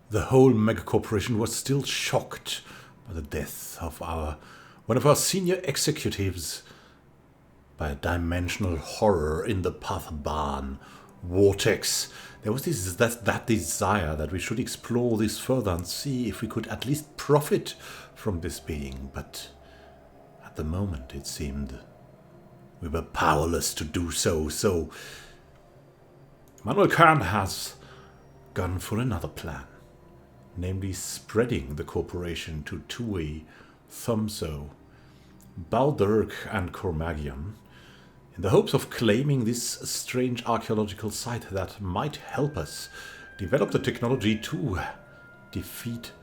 The whole megacorporation was still shocked by the death of one of our senior executives by a dimensional horror in the Pathban vortex. There was that desire that we should explore this further and see if we could at least profit from this being, but at the moment it seemed we were powerless to do so. So Immanuel Khan has gone for another plan, namely spreading the corporation to Tui, Thumso, Baldirk and Cormagion, in the hopes of claiming this strange archaeological site that might help us develop the technology to defeat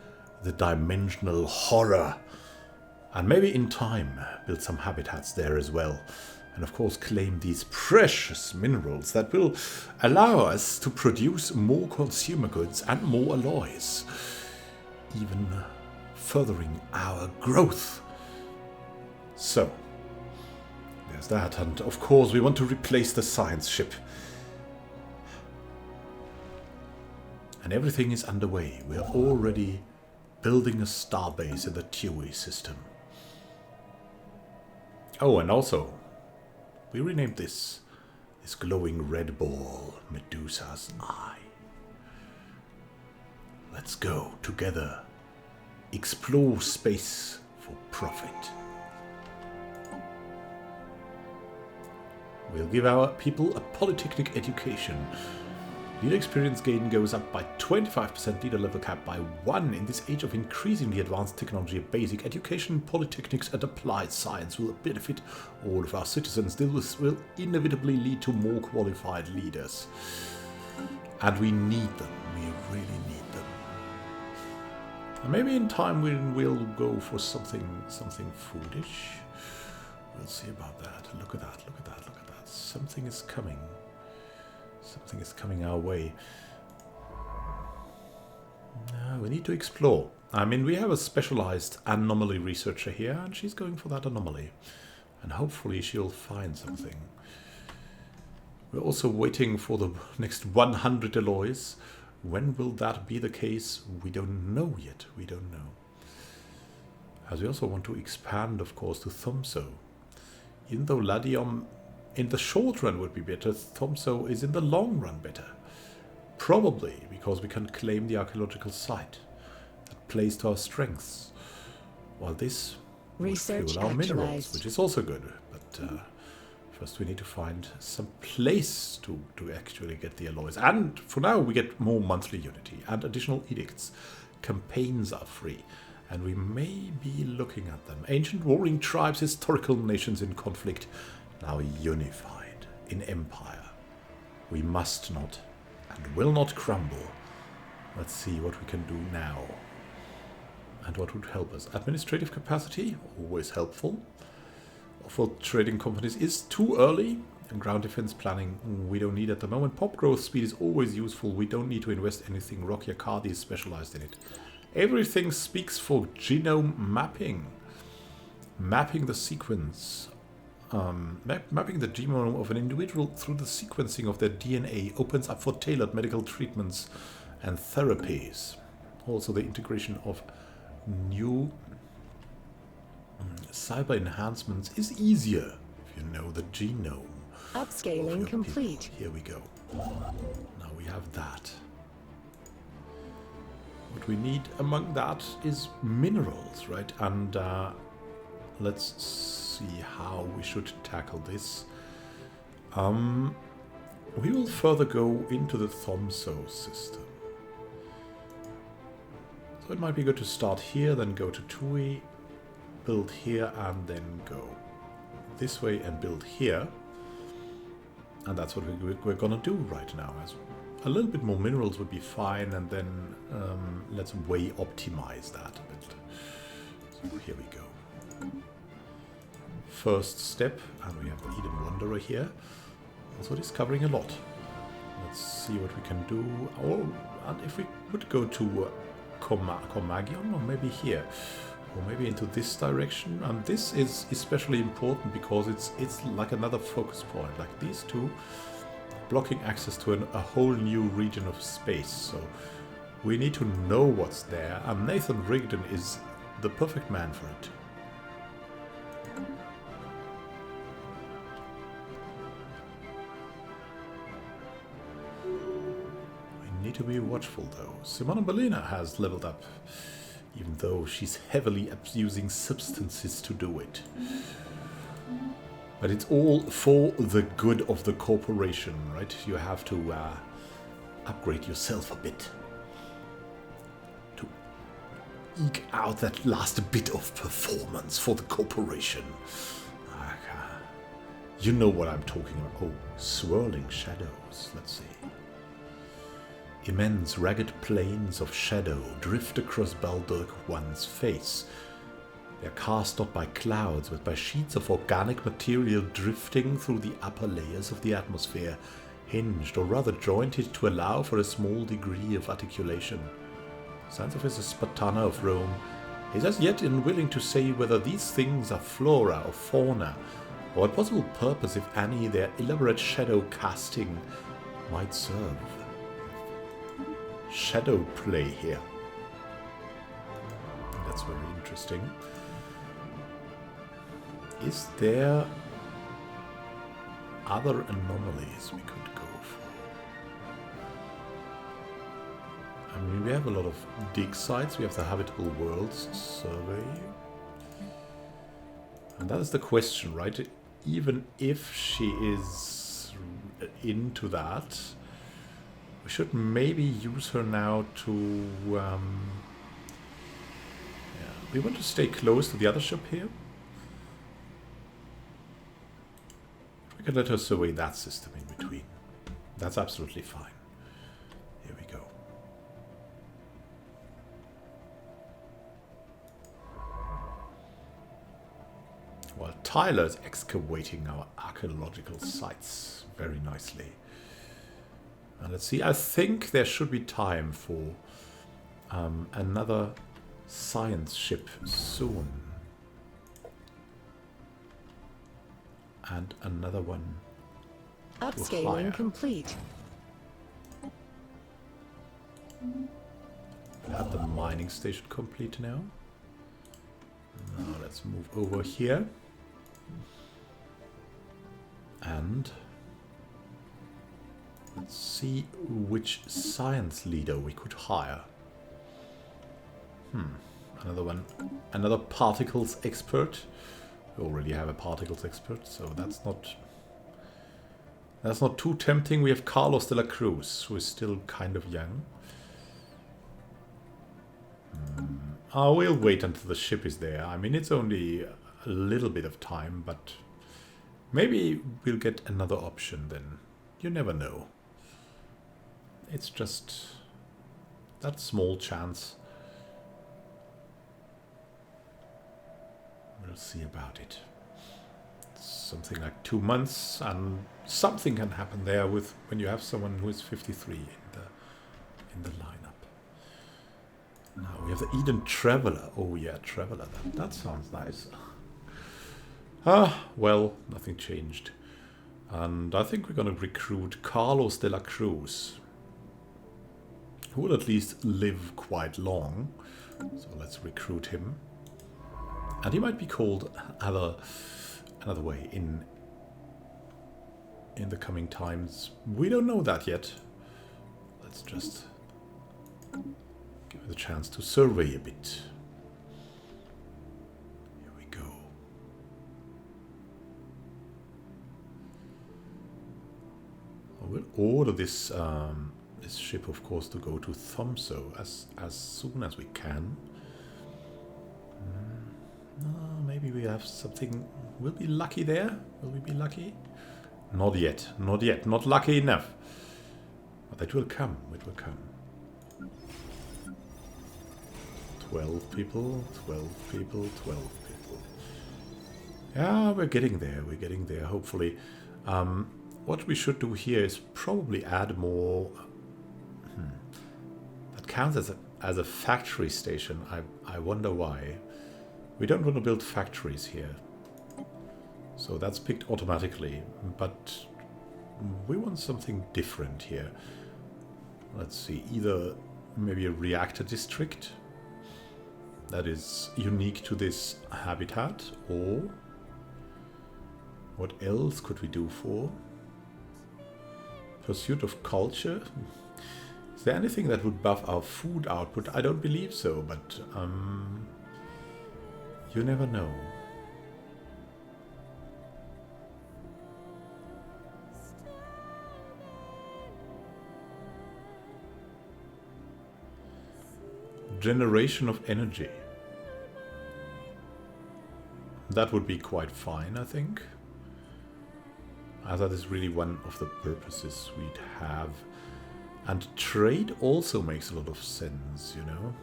the dimensional horror, and maybe in time build some habitats there as well, and of course claim these precious minerals that will allow us to produce more consumer goods and more alloys, even furthering our growth. So there's that, and of course we want to replace the science ship. And everything is underway. We're already building a starbase in the Tui system. Oh, and also, we renamed this glowing red ball Medusa's Eye. Let's go together. Explore space for profit. We'll give our people a polytechnic education. Leader experience gain goes up by 25%, leader level cap by 1. In this age of increasingly advanced technology, basic education, polytechnics and applied science will benefit all of our citizens. This will inevitably lead to more qualified leaders. And we need them. We really need them. And maybe in time we'll go for something foolish. We'll see about that. Look at that, look at that, look at that. Something is coming. Something is coming our way. Now we need to explore. I mean, we have a specialized anomaly researcher here, and she's going for that anomaly. And hopefully she'll find something. We're also waiting for the next 100 alloys. When will that be the case? We don't know yet. We don't know. As we also want to expand, of course, to Thumso. Even though Ladium in the short run would be better, Thumso is in the long run better. Probably because we can claim the archaeological site that plays to our strengths. While this research would fuel our minerals, which is also good. But first we need to find some place to actually get the alloys. And for now we get more monthly unity and additional edicts. Campaigns are free. And we may be looking at them. Ancient warring tribes, historical nations in conflict, now unified in empire. We must not and will not crumble. Let's see what we can do now. And what would help us. Administrative capacity, always helpful. For trading companies is too early. And ground defense planning, we don't need at the moment. Pop growth speed is always useful. We don't need to invest anything. Rocky Akadi is specialized in it. Everything speaks for genome mapping. Mapping the sequence. Mapping the genome of an individual through the sequencing of their DNA opens up for tailored medical treatments and therapies. Also the integration of new cyber enhancements is easier if you know the genome. Upscaling complete. People. Here we go. Now we have that. What we need among that is minerals, right? And let's see how we should tackle this. We will further go into the Thumso system. So it might be good to start here, then go to Tui, build here, and then go this way and build here. And that's what we're gonna do right now. As a little bit more minerals would be fine, and then let's way optimize that a bit. So here we go. First step, and we have the Eden Wanderer here. Also discovering a lot. Let's see what we can do. Oh, and if we would go to Cormagion, or maybe here, or maybe into this direction. And this is especially important because it's like another focus point, like these two blocking access to a whole new region of space. So We need to know what's there, and Nathan Rigdon is the perfect man for it. We need to be watchful though. Simona Belina has leveled up, even though she's heavily abusing substances to do it. But it's all for the good of the corporation, right? You have to upgrade yourself a bit to eke out that last bit of performance for the corporation. You know what I'm talking about. Oh, swirling shadows. Let's see. Immense ragged plains of shadow drift across Baldur One's face. They are cast not by clouds, but by sheets of organic material drifting through the upper layers of the atmosphere, hinged or rather jointed to allow for a small degree of articulation. Xanthopus, a Spartana of Rome, is as yet unwilling to say whether these things are flora or fauna, or what possible purpose, if any, their elaborate shadow casting might serve. Shadow play here. That's very interesting. Is there other anomalies we could go for? I mean, we have a lot of dig sites. We have the Habitable Worlds survey. And that is the question, right? Even if she is into that, we should maybe use her now to... yeah, we want to stay close to the other ship here. We can let her survey that system in between. That's absolutely fine. Here we go. While Tyler is excavating our archaeological sites very nicely. And let's see, I think there should be time for another science ship soon. And another one. Upscaling complete. We have the mining station complete now. Now let's move over here. And let's see which science leader we could hire. Another one. Another particles expert. We already have a particles expert, so that's not too tempting. We have Carlos de la Cruz, who is still kind of young. We'll wait until the ship is there. I mean, it's only a little bit of time, but maybe we'll get another option then. You never know. It's just that small chance. We'll see about it. It's something like 2 months, and something can happen there with when you have someone who is 53 in the lineup. Now we have the Eden Traveler. Oh yeah, Traveler. That sounds nice. Well, nothing changed. And I think we're going to recruit Carlos de la Cruz, who will at least live quite long. So let's recruit him. And he might be called another way in the coming times. We don't know that yet. Let's just give it a chance to survey a bit. Here we go. I will order this this ship, of course, to go to Thomso as soon as we can. Maybe we have something. We'll be lucky there. Will we be lucky? Not yet. Not yet. Not lucky enough. But it will come. It will come. 12 people. 12 people. 12 people. Yeah, we're getting there. We're getting there, hopefully. What we should do here is probably add more... That counts as a factory station. I wonder why. We don't want to build factories here. So that's picked automatically. But we want something different here. Let's see. Either maybe a reactor district that is unique to this habitat, or what else could we do for pursuit of culture? Is there anything that would buff our food output? I don't believe so, but you never know. Generation of energy. That would be quite fine, I think. As that is really one of the purposes we'd have. And trade also makes a lot of sense, you know?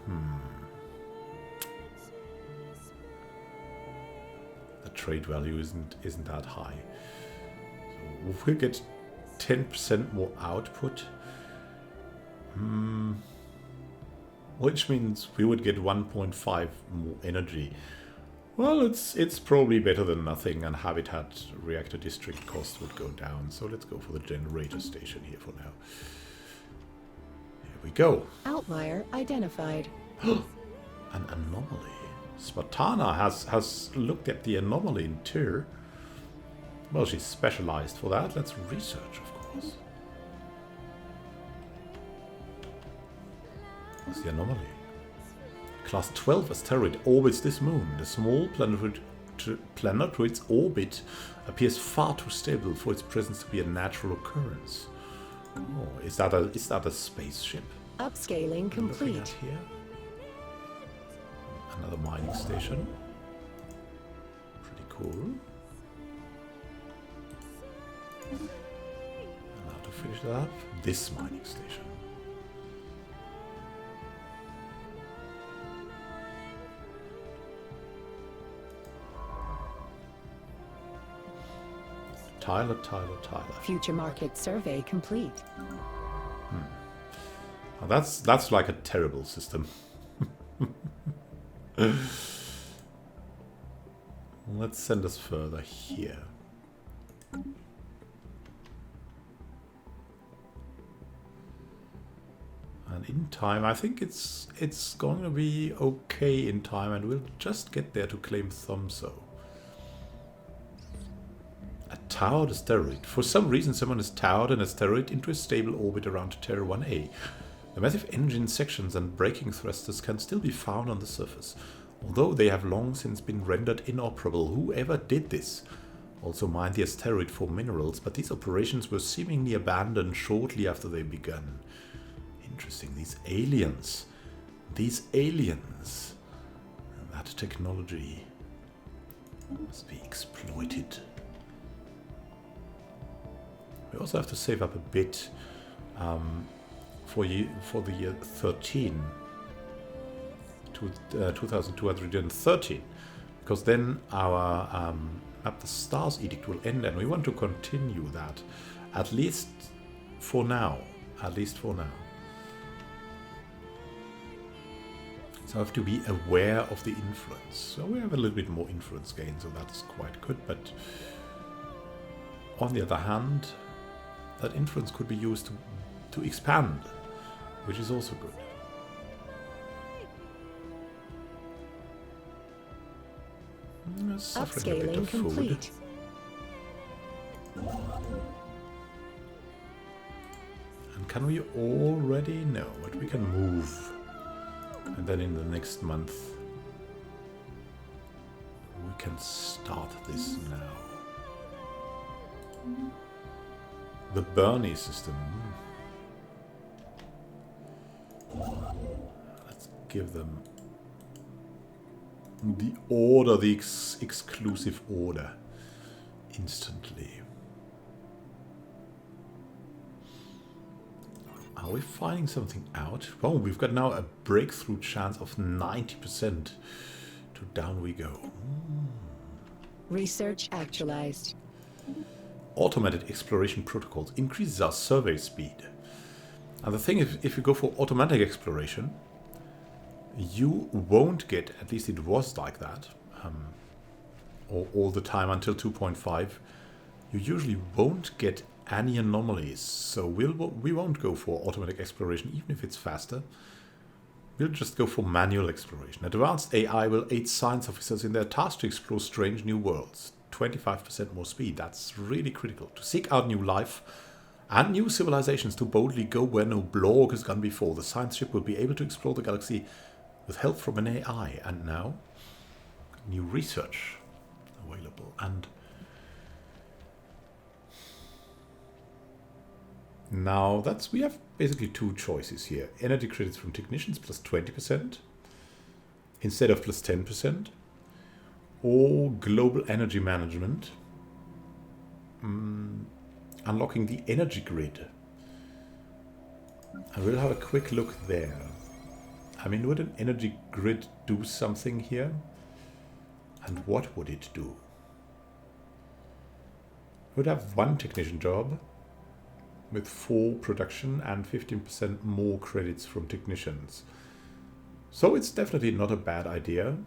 The trade value isn't that high. So if we get 10% more output, which means we would get 1.5 more energy. Well, it's probably better than nothing, and habitat reactor district cost would go down. So let's go for the generator station here for now. Here we go. Outlier identified. An anomaly. Spartana has looked at the anomaly in Tyr. Well, she's specialized for that. Let's research, of course. What's the anomaly? Class 12 asteroid orbits this moon. The small planetoid's orbit appears far too stable for its presence to be a natural occurrence. Oh, is that a spaceship? Upscaling complete. Here? Another mining station. Pretty cool. And now to finish that up, this mining station. Tyler. Future market survey complete. Now that's like a terrible system. Let's send us further here. And in time, I think it's going to be okay in time, and we'll just get there to claim Thomso. A towered asteroid. For some reason, someone has towered an asteroid into a stable orbit around Terra 1A. The massive engine sections and braking thrusters can still be found on the surface, although they have long since been rendered inoperable. Whoever did this also mined the asteroid for minerals, but these operations were seemingly abandoned shortly after they began. Interesting. These aliens. That technology must be exploited. We also have to save up a bit for the year 13 to 2213, because then our Map the Stars edict will end, and we want to continue that at least for now. So I have to be aware of the influence. So we have a little bit more influence gain, so that's quite good. But on the other hand, that influence could be used to expand, which is also good. Upscaling complete. And can we already know what we can move? And then in the next month, we can start this now. The Bernie system. Let's give them the order, the exclusive order, instantly. Are we finding something out? Oh, we've got now a breakthrough chance of 90%. To down we go. Research actualized. Automated exploration protocols increases our survey speed. And the thing is, if you go for automatic exploration, you won't get, at least it was like that, all the time until 2.5, you usually won't get any anomalies. So we won't go for automatic exploration, even if it's faster. We'll just go for manual exploration. Advanced AI will aid science officers in their task to explore strange new worlds. 25% more speed. That's really critical. To seek out new life and new civilizations, to boldly go where no blog has gone before. The science ship will be able to explore the galaxy with help from an AI. And now, new research available. And now we have basically two choices here. Energy credits from technicians plus 20% instead of plus 10%. Or global energy management. Unlocking the energy grid. I will have a quick look there. I mean, would an energy grid do something here? And what would it do? I would have one technician job with 4 production and 15% more credits from technicians. So it's definitely not a bad idea.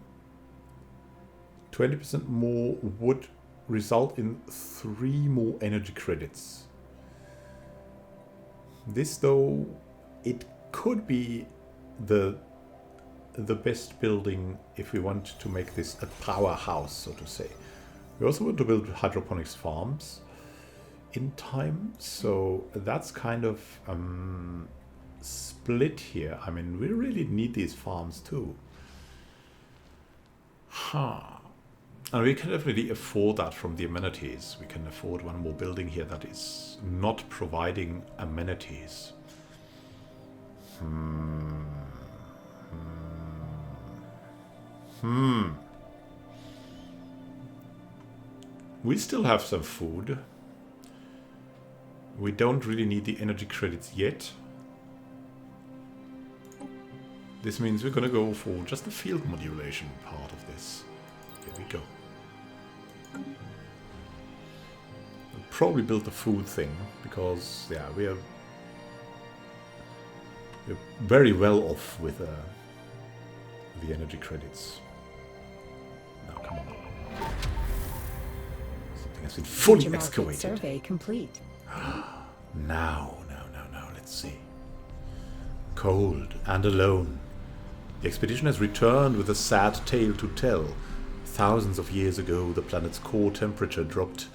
20% more would result in 3 more energy credits. This, though, it could be the best building if we want to make this a powerhouse, so to say. We also want to build hydroponics farms in time, so that's kind of split here. I mean, we really need these farms too. And we can definitely afford that from the amenities. We can afford one more building here that is not providing amenities. We still have some food. We don't really need the energy credits yet. This means we're going to go for just the field modulation part of this. Here we go. We'll probably build the food thing because, yeah, we're very well off with the energy credits. Now, come on. Something has been fully excavated. Survey complete. Now, let's see. Cold and alone. The expedition has returned with a sad tale to tell. Thousands of years ago, the planet's core temperature dropped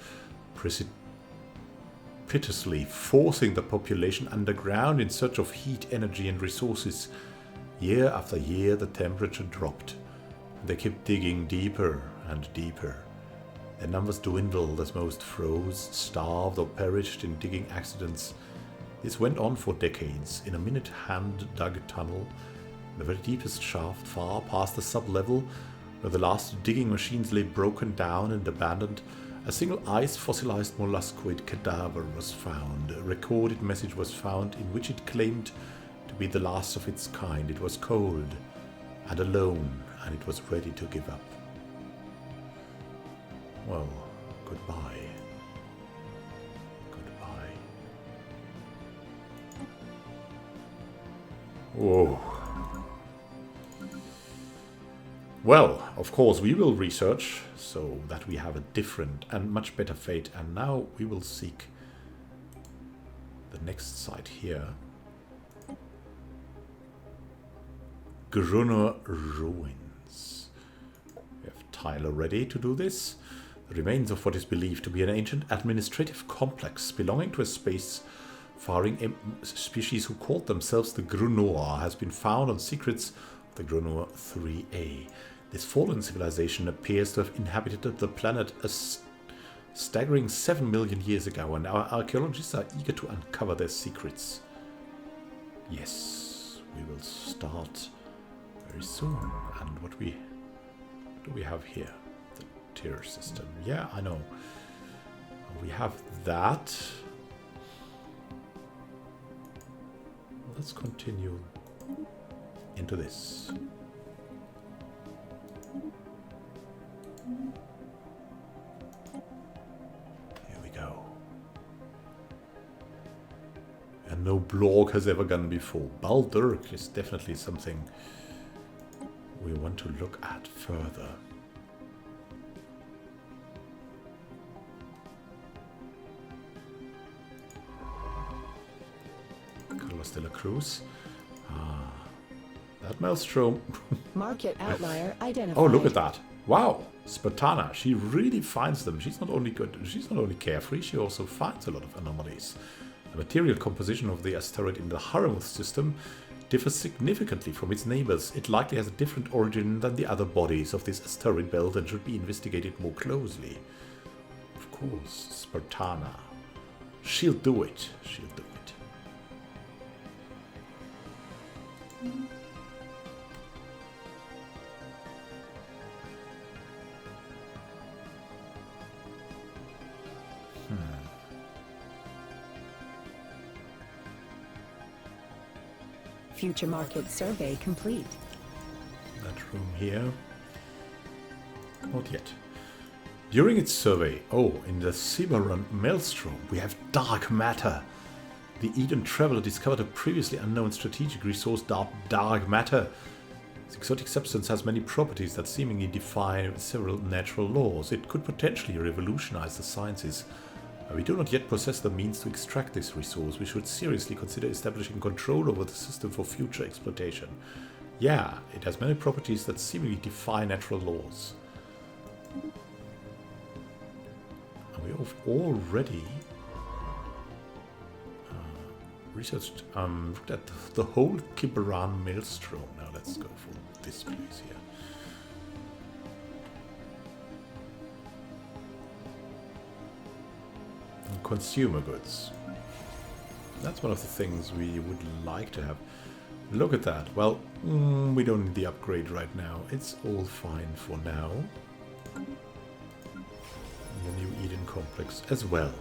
precipitously, forcing the population underground in search of heat, energy, and resources. Year after year, the temperature dropped. They kept digging deeper and deeper. Their numbers dwindled as most froze, starved, or perished in digging accidents. This went on for decades. In a minute hand-dug tunnel, the very deepest shaft, far past the sub-level, where the last digging machines lay broken down and abandoned, a single ice fossilized molluscoid cadaver was found. A recorded message was found in which it claimed to be the last of its kind. It was cold and alone, and it was ready to give up. Well, goodbye. Goodbye. Whoa. Well, of course, we will research so that we have a different and much better fate. And now we will seek the next site here. Grunner Ruins. We have Tyler ready to do this. The remains of what is believed to be an ancient administrative complex belonging to a space-faring species who called themselves the Grunor has been found on secrets of the Grunor 3A. This fallen civilization appears to have inhabited the planet a staggering 7 million years ago, and our archaeologists are eager to uncover their secrets. Yes, we will start very soon. And what do we have here? The tier system. Yeah, I know. We have that. Let's continue into this. Here we go. And no blog has ever gone before. Baldirk is definitely something we want to look at further. Carlos de la Cruz. Ah. That maelstrom. Market outlier identified. Oh, look at that. Wow. Spartana, she really finds them. She's not only carefree, she also finds a lot of anomalies. The material composition of the asteroid in the Haramuth system differs significantly from its neighbors. It likely has a different origin than the other bodies of this asteroid belt and should be investigated more closely. Of course, Spartana. She'll do it. She'll do it. Future market survey complete. That room here. Not yet. During its survey, in the Cyberun Maelstrom, we have dark matter. The Eden Traveler discovered a previously unknown strategic resource, dark matter. This exotic substance has many properties that seemingly defy several natural laws. It could potentially revolutionize the sciences. We do not yet possess the means to extract this resource. We should seriously consider establishing control over the system for future exploitation. Yeah, it has many properties that seemingly defy natural laws. And we have already researched, looked at the whole Kiberan Maelstrom. Now let's go for this place here. Consumer goods. That's one of the things we would like to have. Look at that. Well, we don't need the upgrade right now. It's all fine for now. And the new Eden complex as well.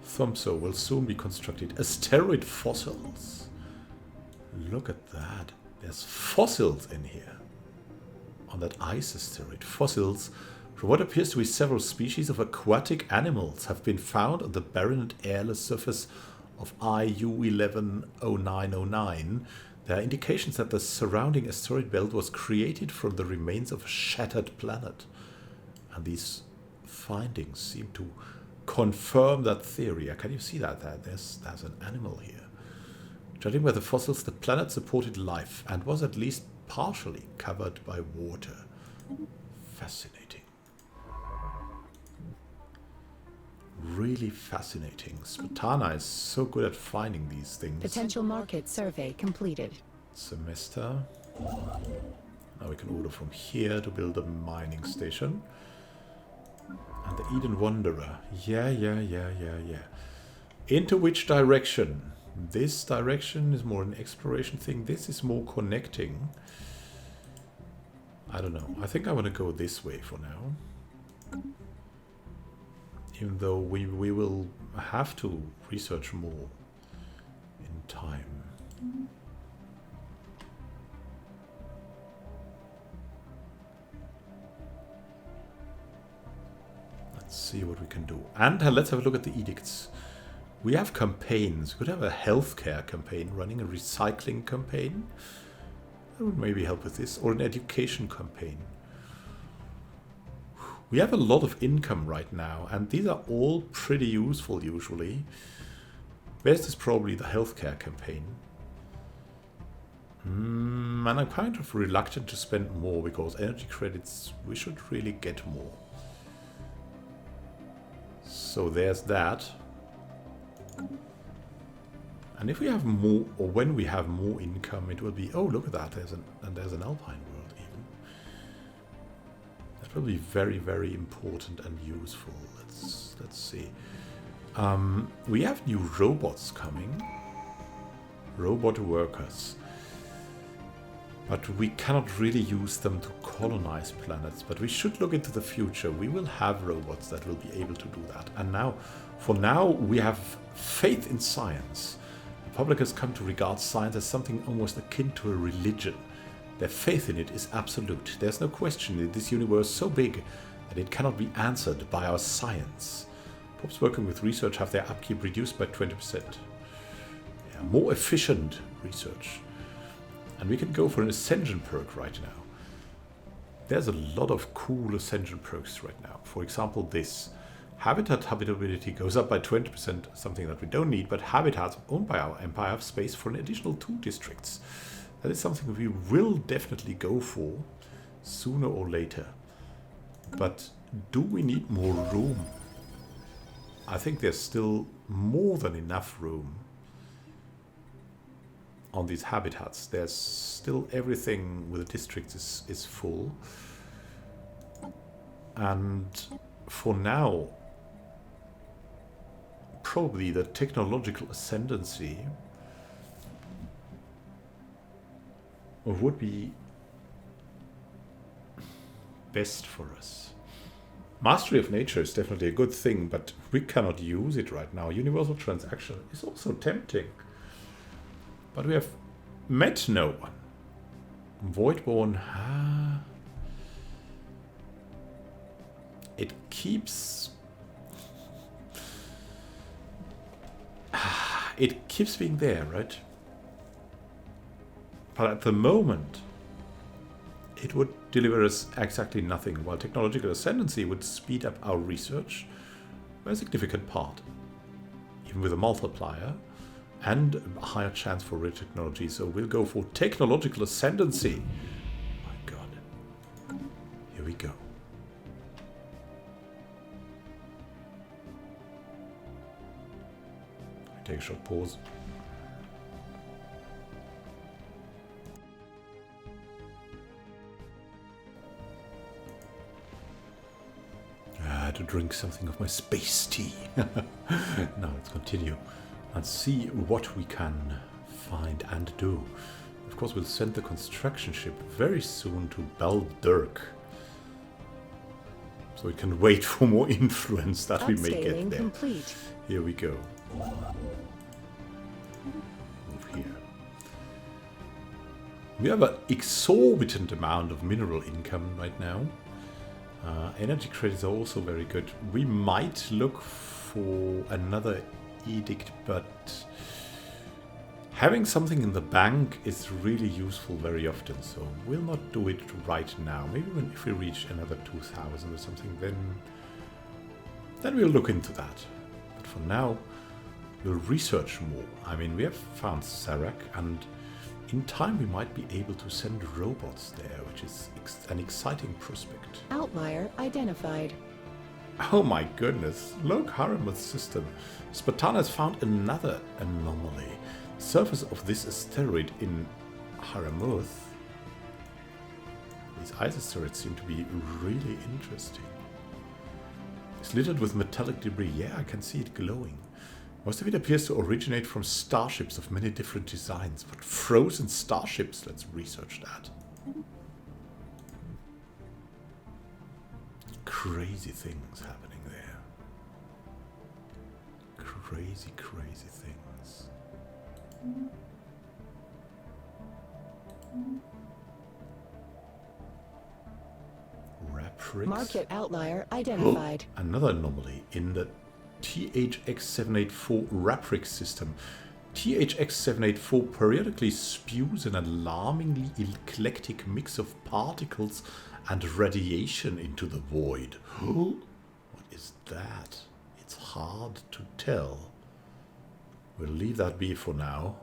Thomso will soon be constructed. Asteroid fossils. Look at that. There's fossils in here. On that ice asteroid. Fossils from what appears to be several species of aquatic animals have been found on the barren and airless surface of IU 110909. There are indications that the surrounding asteroid belt was created from the remains of a shattered planet. And these findings seem to confirm that theory. Can you see that? There's an animal here. Judging by the fossils, the planet supported life and was at least partially covered by water. Fascinating. Really fascinating. Spartana is so good at finding these things. Potential market survey completed. Semester. Now we can order from here to build a mining station. And the Eden Wanderer. Yeah. Into which direction? This direction is more an exploration thing. This is more connecting. I don't know. I think I want to go this way for now. Even though we will have to research more in time. Let's see what we can do. And let's have a look at the edicts. We have campaigns. We could have a healthcare campaign running, a recycling campaign. That would maybe help with this. Or an education campaign. We have a lot of income right now, and these are all pretty useful usually. Best is probably the healthcare campaign. And I'm kind of reluctant to spend more because energy credits, we should really get more. So there's that. And if we have more, or when we have more income, it will be, oh, look at that, there's an Alpine world even. That will be very, very important and useful. Let's see. We have new robots coming. Robot workers. But we cannot really use them to colonize planets. But we should look into the future. We will have robots that will be able to do that. And now, for now, we have faith in science. The public has come to regard science as something almost akin to a religion. Their faith in it is absolute. There's no question that this universe is so big that it cannot be answered by our science. Pops working with research have their upkeep reduced by 20%. Yeah, more efficient research. And we can go for an Ascension perk right now. There's a lot of cool Ascension perks right now. For example, this. Habitability goes up by 20%, something that we don't need, but habitats owned by our empire have space for an additional 2 districts. That is something we will definitely go for sooner or later. But do we need more room? I think there's still more than enough room on these habitats. There's still everything with the districts is full. And for now, probably the technological ascendancy would be best for us. Mastery of nature is definitely a good thing, but we cannot use it right now. Universal transaction is also tempting. But we have met no one. Voidborn, it keeps being there, right? But at the moment, it would deliver us exactly nothing, while technological ascendancy would speed up our research by a significant part, even with a multiplier and a higher chance for rare technology. So we'll go for technological ascendancy. My god. Here we go. Take a short pause. To drink something of my space tea. Now let's continue and see what we can find and do. Of course, we'll send the construction ship very soon to Baldirk, so we can wait for more influence that we may get there. Complete. Here we go. Move here. We have an exorbitant amount of mineral income right now. Energy credits are also very good. We might look for another edict, but having something in the bank is really useful very often, so we'll not do it right now. Maybe if we reach another 2,000 or something, then we'll look into that. But for now, we'll research more. I mean, we have found Sarak, and in time we might be able to send robots there, which is an exciting prospect. Outlier identified. Oh my goodness, look, Haramuth system. Spartan has found another anomaly. The surface of this asteroid in Haramuth. These ice asteroids seem to be really interesting. It's littered with metallic debris. Yeah, I can see it glowing. Most of it appears to originate from starships of many different designs. But frozen starships, let's research that. Crazy things happening there. Crazy, crazy things. Raprix. Market outlier identified. Another anomaly in the THX-784 Raprix system. THX-784 periodically spews an alarmingly eclectic mix of particles and radiation into the void. What is that? It's hard to tell. We'll leave that be for now.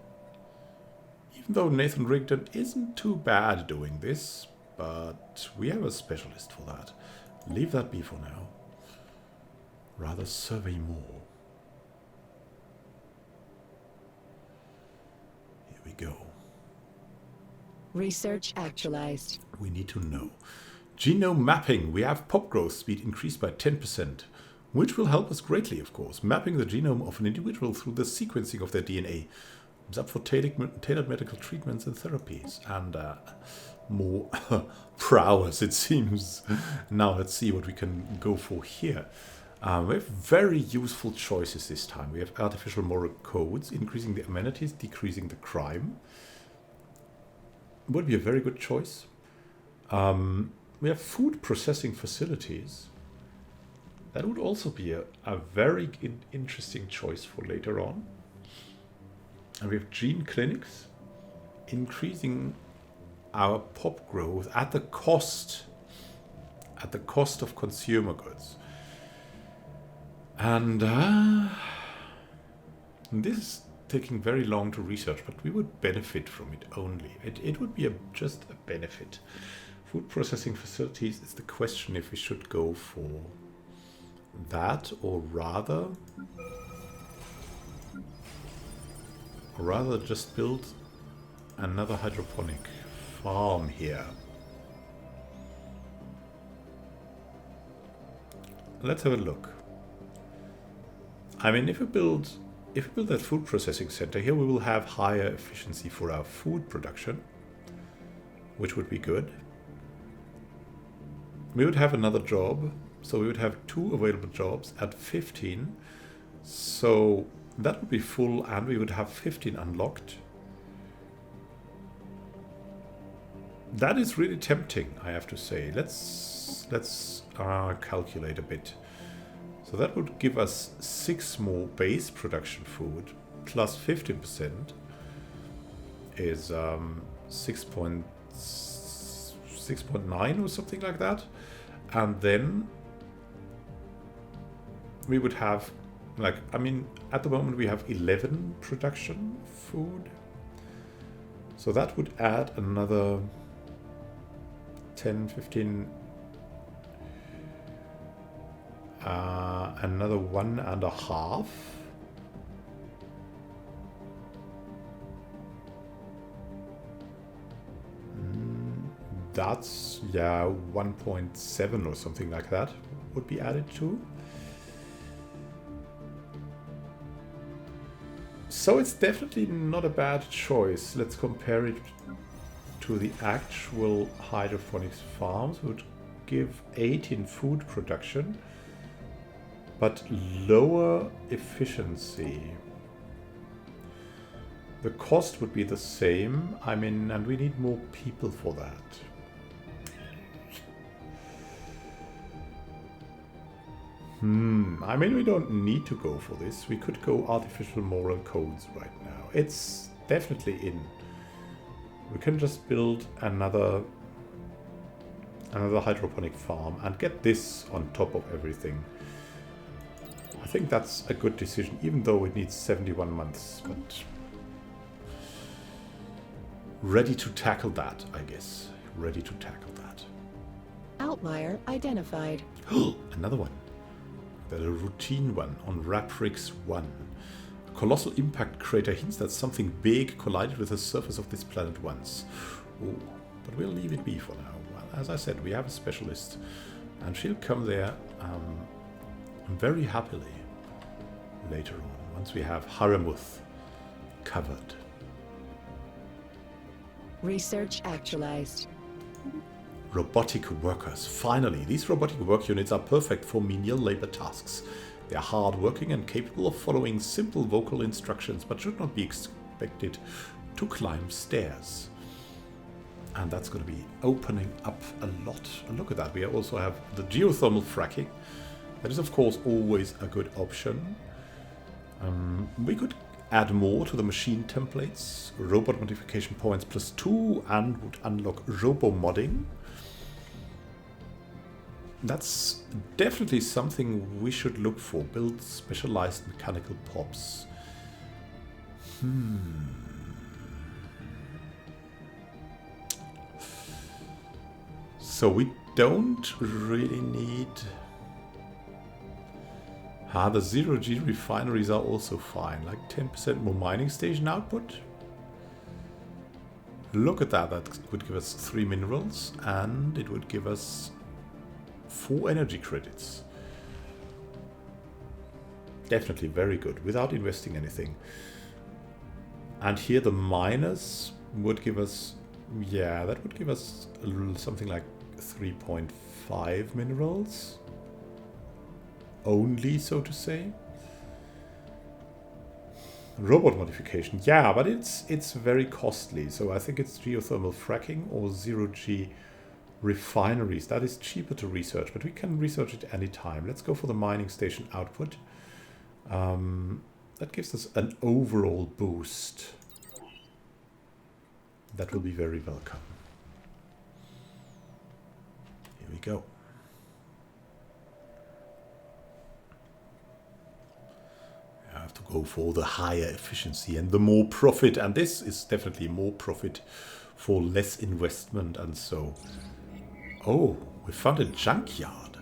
Even though Nathan Rigdon isn't too bad doing this, but we have a specialist for that. Leave that be for now. Rather survey more. Here we go. Research actualized. We need to know. Genome mapping. We have pop growth speed increased by 10%, which will help us greatly, of course. Mapping the genome of an individual through the sequencing of their DNA is up for tailored medical treatments and therapies. And more prowess, it seems. Now let's see what we can go for here. We have very useful choices this time. We have artificial moral codes, increasing the amenities, decreasing the crime. Would be a very good choice. We have food processing facilities. That would also be a very interesting choice for later on. And we have gene clinics, increasing our pop growth at the cost of consumer goods. And this is taking very long to research, but we would benefit from it only. It would be just a benefit. Food processing facilities is the question if we should go for that or rather just build another hydroponic farm here. Let's have a look. I mean, if we build that food processing center here, we will have higher efficiency for our food production, which would be good. We would have another job, so we would have 2 available jobs at 15. So that would be full, and we would have 15 unlocked. That is really tempting, I have to say. Let's calculate a bit. So that would give us 6 more base production food plus 15% is 6.9 or something like that. And then we would have, like, I mean, at the moment we have 11 production food. So that would add another 10, 15, another 1.5. That's, yeah, 1.7 or something like that would be added to. So it's definitely not a bad choice. Let's compare it to the actual hydroponics farms. Would give 8 in food production, but lower efficiency. The cost would be the same. I mean, and we need more people for that. I mean, we don't need to go for this. We could go artificial moral codes right now. It's definitely in. We can just build another hydroponic farm and get this on top of everything. I think that's a good decision, even though it needs 71 months. But ready to tackle that, I guess. Ready to tackle that. Outlier identified. Another one. A routine one on Raprix 1. A colossal impact crater hints that something big collided with the surface of this planet once. Oh, but we'll leave it be for now. Well, as I said, we have a specialist, and she'll come there very happily later on, once we have Haramuth covered. Research actualized. Robotic workers. Finally, these robotic work units are perfect for menial labor tasks. They are hard-working and capable of following simple vocal instructions, but should not be expected to climb stairs. And that's going to be opening up a lot. And look at that. We also have the geothermal fracking. That is, of course, always a good option. We could add more to the machine templates. Robot modification points +2 and would unlock robo-modding. That's definitely something we should look for. Build specialized mechanical pops. So we don't really need... the 0G refineries are also fine. Like 10% more mining station output. Look at that. That would give us 3 minerals. And it would give us 4 energy credits. Definitely very good, without investing anything. And here the miners would give us, yeah, that would give us something like 3.5 minerals. Only, so to say. Robot modification, yeah, but it's very costly. So I think it's geothermal fracking or 0G refineries. That is cheaper to research, but we can research it anytime. Let's go for the mining station output. That gives us an overall boost. That will be very welcome. Here we go. have to go for the higher efficiency and the more profit. And this is definitely more profit for less investment and so. Oh, we found a junkyard.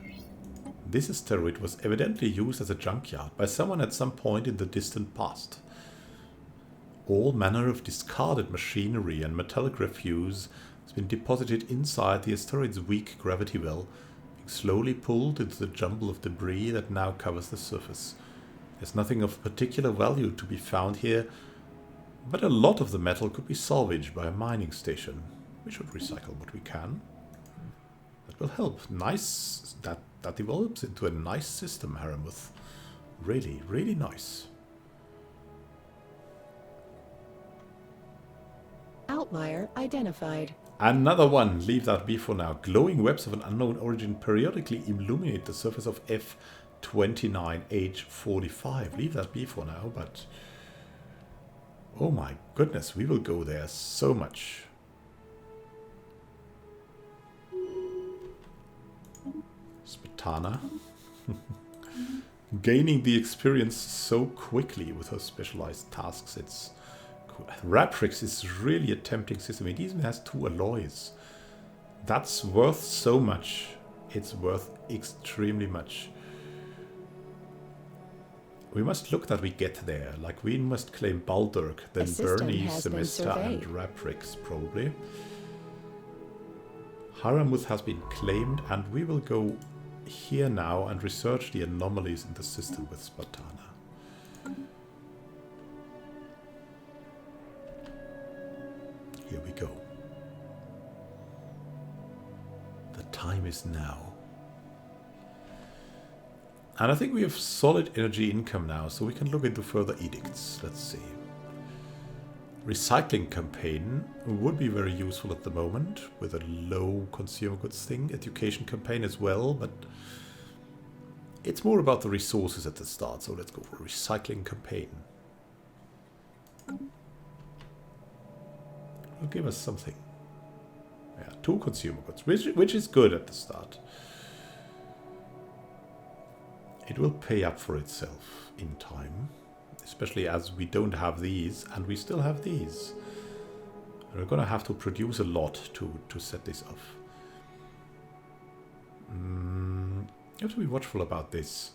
This asteroid was evidently used as a junkyard by someone at some point in the distant past. All manner of discarded machinery and metallic refuse has been deposited inside the asteroid's weak gravity well, being slowly pulled into the jumble of debris that now covers the surface. There's nothing of particular value to be found here, but a lot of the metal could be salvaged by a mining station. We should recycle what we can. That will help. Nice. That develops into a nice system, Haramuth. Really, really nice. Outlier identified. Another one. Leave that be for now. Glowing webs of an unknown origin periodically illuminate the surface of F29H45. Leave that be for now, but... oh my goodness, we will go there so much. Spatana. Gaining the experience so quickly with her specialized tasks. It's cool. Ratrix is really a tempting system. It even has 2 alloys. That's worth so much. It's worth extremely much. We must look that we get there. Like, we must claim Baldurk, then Bernie, Semester, and Ratrix, probably. Haramuth has been claimed, and we will go here now and research the anomalies in the system with Spatana. Here we go. The time is now. And I think we have solid energy income now, so we can look into further edicts. Let's see. Recycling campaign would be very useful at the moment with a low consumer goods thing. Education campaign as well, but it's more about the resources at the start. So let's go for a recycling campaign. It'll give us something. Yeah, 2 consumer goods, which is good at the start. It will pay up for itself in time. Especially as we don't have these, and we still have these. We're going to have to produce a lot to set this off. You have to be watchful about this.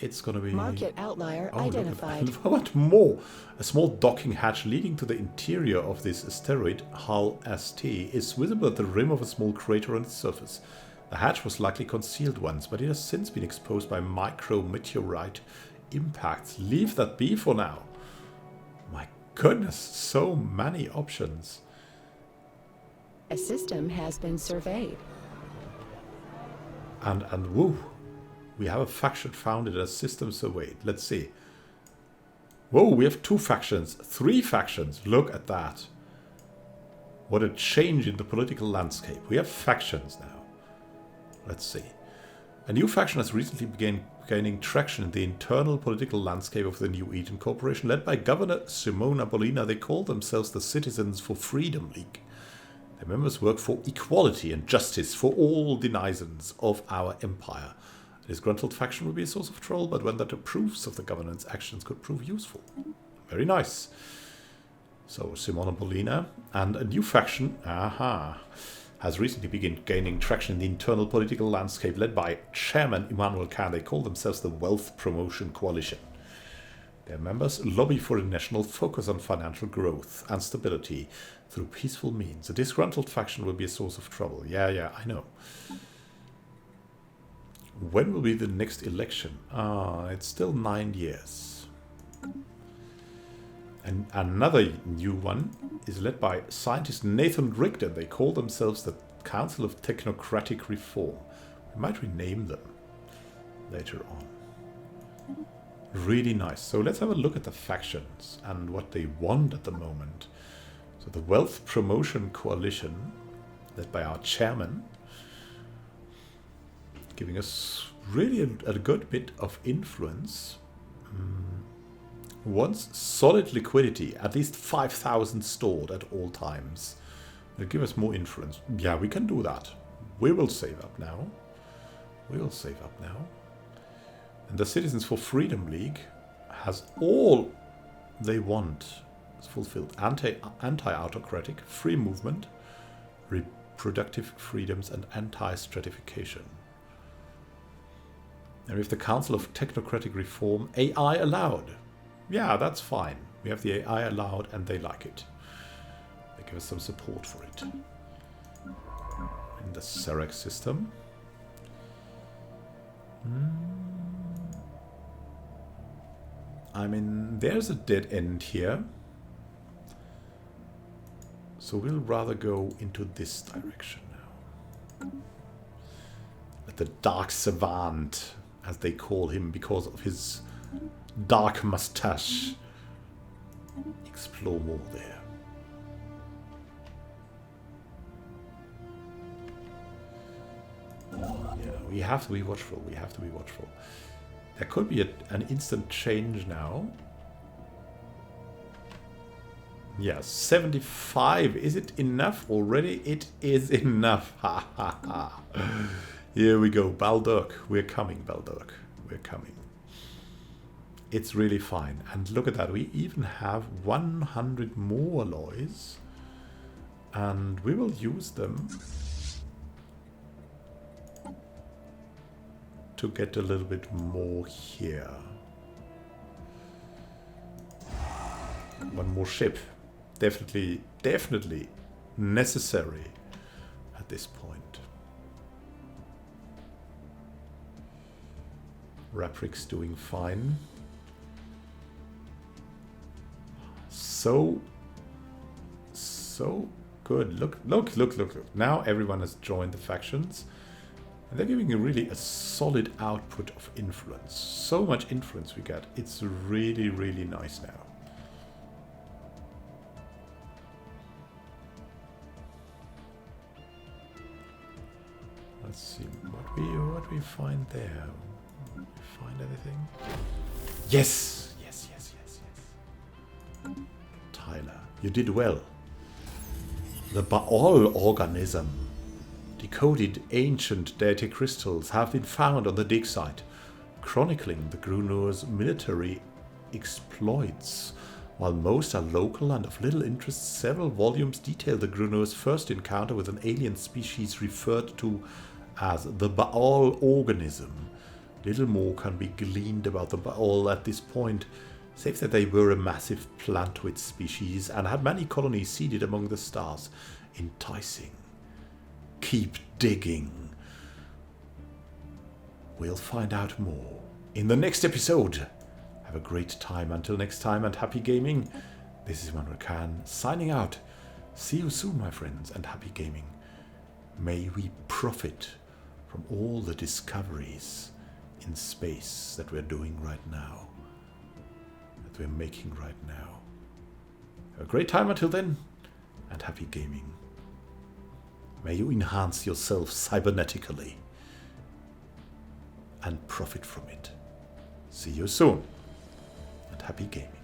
It's going to be... Market outlier identified. What more? A small docking hatch leading to the interior of this asteroid, Hull ST, is visible at the rim of a small crater on its surface. The hatch was likely concealed once, but it has since been exposed by micro-meteorite impacts. Leave that be for now. My goodness, so many options. A system has been surveyed. And woo, we have a faction founded as system surveyed. Let's see. Whoa, we have 2 factions, 3 factions. Look at that. What a change in the political landscape. We have factions now. Let's see. A new faction has recently begun gaining traction in the internal political landscape of the New Eden Corporation, led by Governor Simona Bolina. They call themselves the Citizens for Freedom League. Their members work for equality and justice for all denizens of our empire. A disgruntled faction will be a source of trouble, but one that approves of the government's actions could prove useful. Very nice. So, Simona Bolina and a new faction. Aha. Has recently begun gaining traction in the internal political landscape, led by Chairman Immanuel. They call themselves the Wealth Promotion Coalition. Their members lobby for a national focus on financial growth and stability through peaceful means. A disgruntled faction will be a source of trouble. Yeah, I know. When will be the next election? It's still 9 years. And another new one is led by scientist Nathan Rigdon. They call themselves the Council of Technocratic Reform. We might rename them later on. Really nice. So let's have a look at the factions and what they want at the moment. So the Wealth Promotion Coalition, led by our chairman, giving us really a good bit of influence. Wants solid liquidity, at least 5,000 stored at all times. It'll give us more influence. Yeah, we can do that. We will save up now. And the Citizens for Freedom League has all they want fulfilled. Anti-autocratic, free movement, reproductive freedoms, and anti-stratification. And we have the Council of Technocratic Reform, AI allowed. Yeah, that's fine. We have the AI allowed and they like it. They give us some support for it. In the Serac system. I mean, there's a dead end here. So we'll rather go into this direction now. Let the Dark Savant, as they call him because of his dark mustache, explore more there. Yeah, we have to be watchful. We have to be watchful. There could be an instant change now. Yes, 75. Is it enough already? It is enough. Ha ha ha. Here we go. Baldock. We're coming, Baldock. We're coming. It's really fine. And look at that. We even have 100 more alloys. And we will use them to get a little bit more here. One more ship. Definitely necessary at this point. Rapric's doing fine. So good. Look. Now everyone has joined the factions. And they're giving really a solid output of influence. So much influence we get. It's really, really nice now. Let's see what we find there. Find anything? Yes! Tyler, you did well. The Baal organism. Decoded ancient deity crystals have been found on the dig site, chronicling the Grunur's military exploits. While most are local and of little interest, several volumes detail the Grunur's first encounter with an alien species referred to as the Baal organism. Little more can be gleaned about the Baal at this point, save that they were a massive plantoid species and had many colonies seeded among the stars. Enticing. Keep digging. We'll find out more in the next episode. Have a great time until next time and happy gaming. This is Immanuel signing out. See you soon, my friends, and happy gaming. May we profit from all the discoveries in space that we're doing right now, that we're making right now. Have a great time until then, and happy gaming. May you enhance yourself cybernetically and profit from it. See you soon, and happy gaming.